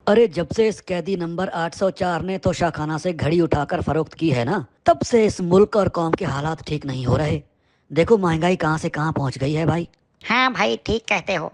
अरे जब से इस कैदी नंबर 804 ने तोशाखाना से घड़ी उठाकर फरोख्त की है ना, तब से इस मुल्क और कौम के हालात ठीक नहीं हो रहे। देखो महंगाई कहाँ से कहाँ पहुंच गई है भाई। हाँ भाई, ठीक कहते हो।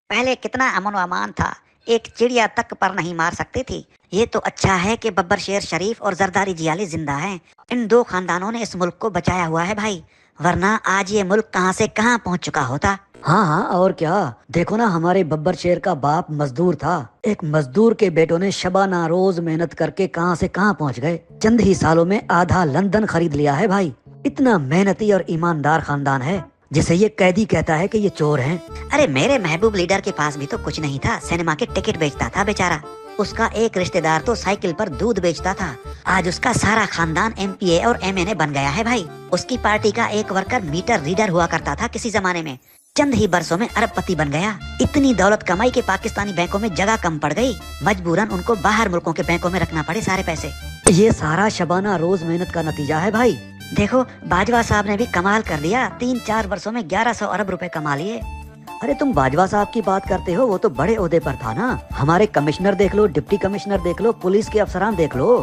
पहले कितना अमन व अमान था, एक चिड़िया तक पर नहीं मार सकती थी। ये तो अच्छा है कि बब्बर शेर शरीफ और जरदारी जियाली जिंदा हैं। इन दो खानदानों ने इस मुल्क को बचाया हुआ है भाई, वरना आज ये मुल्क कहाँ से कहाँ पहुँच चुका होता। हाँ हाँ, और क्या। देखो ना, हमारे बब्बर शेर का बाप मजदूर था। एक मजदूर के बेटों ने शबाना रोज मेहनत करके कहाँ से कहाँ पहुंच गए। चंद ही सालों में आधा लंदन खरीद लिया है भाई। इतना मेहनती और ईमानदार खानदान है, जिसे ये कैदी कहता है कि ये चोर हैं। अरे मेरे महबूब लीडर के पास भी तो कुछ नहीं था, सिनेमा के टिकट बेचता था बेचारा। उसका एक रिश्तेदार तो साइकिल पर दूध बेचता था। आज उसका सारा खानदान एमपीए और एमएनए बन गया है भाई। उसकी पार्टी का एक वर्कर मीटर रीडर हुआ करता था किसी जमाने में, चंद ही बरसों में अरबपति बन गया। इतनी दौलत कमाई के पाकिस्तानी बैंकों में जगह कम पड़ गई, मजबूरन उनको बाहर मुल्कों के बैंकों में रखना पड़े सारे पैसे। ये सारा शबाना रोज मेहनत का नतीजा है भाई। देखो बाजवा साहब ने भी कमाल कर लिया, 3-4 वर्षों में 1100 अरब रुपए कमा लिए। अरे तुम बाजवा साहब की बात करते हो, वो तो बड़े ओहदे पर था ना। हमारे कमिश्नर देख लो, डिप्टी कमिश्नर देख लो, पुलिस के अफसरान देख लो।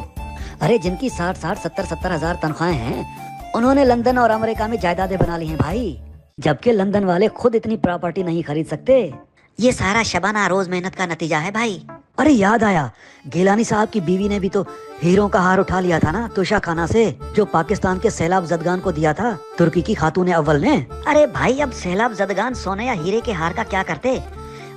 अरे जिनकी 60-60, 70-70 हजार तनख्वाहें हैं, उन्होंने लंदन और अमेरिका में जायदादें बना ली हैं भाई, जबकि लंदन वाले खुद इतनी प्रॉपर्टी नहीं खरीद सकते। ये सारा शबाना रोज मेहनत का नतीजा है भाई। अरे याद आया, गिलानी साहब की बीवी ने भी तो हीरों का हार उठा लिया था ना तोशाखाना से, जो पाकिस्तान के सैलाब जदगान को दिया था तुर्की की खातून अव्वल ने। अरे भाई, अब सैलाब जदगान सोने या हीरे के हार का क्या करते।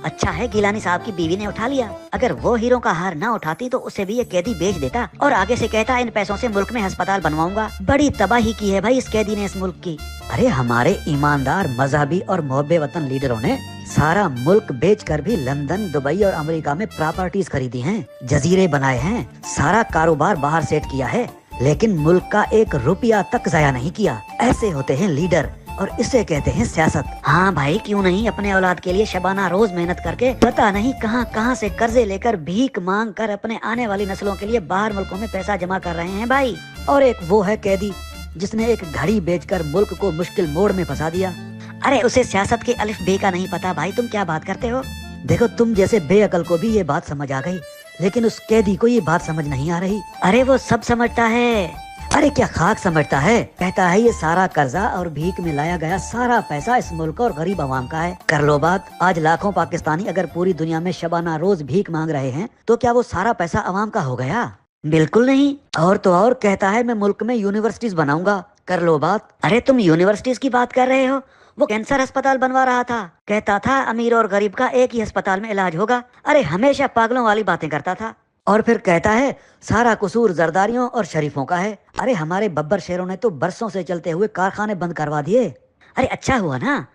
अच्छा है गिलानी साहब की बीवी ने उठा लिया, अगर वो हीरो का हार ना उठाती तो उसे भी ये कैदी बेच देता और आगे से कहता इन पैसों से मुल्क में अस्पताल बनवाऊंगा। बड़ी तबाही की है भाई इस कैदी ने इस मुल्क की। अरे हमारे ईमानदार मजहबी और मोहब्बे वतन लीडरों ने सारा मुल्क बेचकर भी लंदन, दुबई और अमेरिका में प्रॉपर्टीज खरीदी हैं, जजीरे बनाए हैं, सारा कारोबार बाहर सेट किया है, लेकिन मुल्क का एक रुपया तक जाया नहीं किया। ऐसे होते हैं लीडर, और इसे कहते हैं सियासत। हाँ भाई, क्यों नहीं। अपने औलाद के लिए शबाना रोज मेहनत करके पता नहीं कहाँ कहाँ से कर्जे लेकर भीख मांग कर अपने आने वाली नस्लों के लिए बाहर मुल्कों में पैसा जमा कर रहे हैं भाई। और एक वो है कैदी जिसने एक घड़ी बेचकर मुल्क को मुश्किल मोड़ में फंसा दिया। अरे उसे सियासत के अलिफ बे का नहीं पता भाई, तुम क्या बात करते हो। देखो तुम जैसे बेअकल को भी ये बात समझ आ गई, लेकिन उस कैदी को ये बात समझ नहीं आ रही। अरे वो सब समझता है। अरे क्या खाक समझता है, कहता है ये सारा कर्जा और भीख में लाया गया सारा पैसा इस मुल्क और गरीब आवाम का है। कर लो बात, आज लाखों पाकिस्तानी अगर पूरी दुनिया में शबाना रोज भीख मांग रहे हैं, तो क्या वो सारा पैसा आवाम का हो गया? बिल्कुल नहीं। और तो और कहता है मैं मुल्क में यूनिवर्सिटीज बनाऊंगा। कर लो बात। अरे तुम यूनिवर्सिटीज की बात कर रहे हो, वो कैंसर अस्पताल बनवा रहा था। कहता था अमीर और गरीब का एक ही अस्पताल में इलाज होगा। अरे हमेशा पागलों वाली बातें करता था। और फिर कहता है सारा कसूर जरदारियों और शरीफों का है। अरे हमारे बब्बर शेरों ने तो बरसों से चलते हुए कारखाने बंद करवा दिए। अरे अच्छा हुआ ना,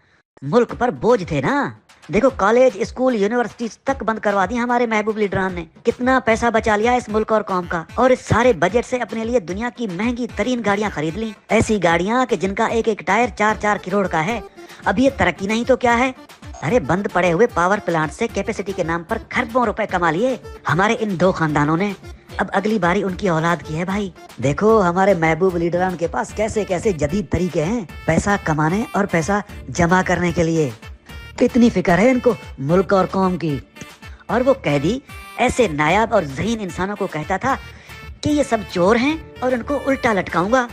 मुल्क पर बोझ थे ना। देखो कॉलेज, स्कूल, यूनिवर्सिटी तक बंद करवा दी हमारे महबूब लीडरान ने। कितना पैसा बचा लिया इस मुल्क और कौम का, और इस सारे बजट से अपने लिए दुनिया की महंगी तरीन गाड़ियां खरीद ली। ऐसी गाड़ियां कि जिनका एक एक टायर 4-4 करोड़ का है। अब ये तरक्की नहीं तो क्या है। अरे बंद पड़े हुए पावर प्लांट से कैपेसिटी के नाम पर खरबों रुपए कमा लिए हमारे इन दो खानदानों ने। अब अगली बारी उनकी औलाद की है भाई। देखो हमारे महबूब लीडरान के पास कैसे कैसे जदीद तरीके हैं पैसा कमाने और पैसा जमा करने के लिए। इतनी फिक्र है इनको मुल्क और कौम की। और वो कैदी ऐसे नायाब और ज़हीन इंसानों को कहता था कि ये सब चोर हैं और उनको उल्टा लटकाऊंगा।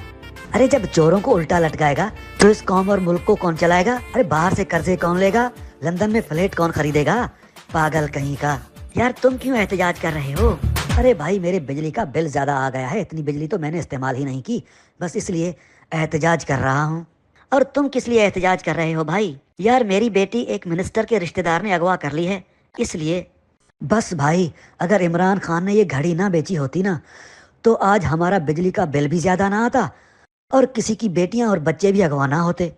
अरे जब चोरों को उल्टा लटकाएगा तो इस कौम और मुल्क को कौन चलाएगा? अरे बाहर से कर्जे कौन लेगा? लंदन में फ्लैट कौन खरीदेगा? पागल कहीं का। यार तुम क्यों एहतजाज कर रहे हो? अरे भाई मेरे बिजली का बिल ज्यादा आ गया है, इतनी बिजली तो मैंने इस्तेमाल ही नहीं की, बस इसलिए एहतजाज कर रहा हूँ। और तुम किस लिए एहतजाज कर रहे हो भाई? यार मेरी बेटी एक मिनिस्टर के रिश्तेदार ने अगवा कर ली है, इसलिए। बस भाई, अगर इमरान खान ने ये घड़ी ना बेची होती ना, तो आज हमारा बिजली का बिल भी ज्यादा ना आता और किसी की बेटियां और बच्चे भी अगवा ना होते।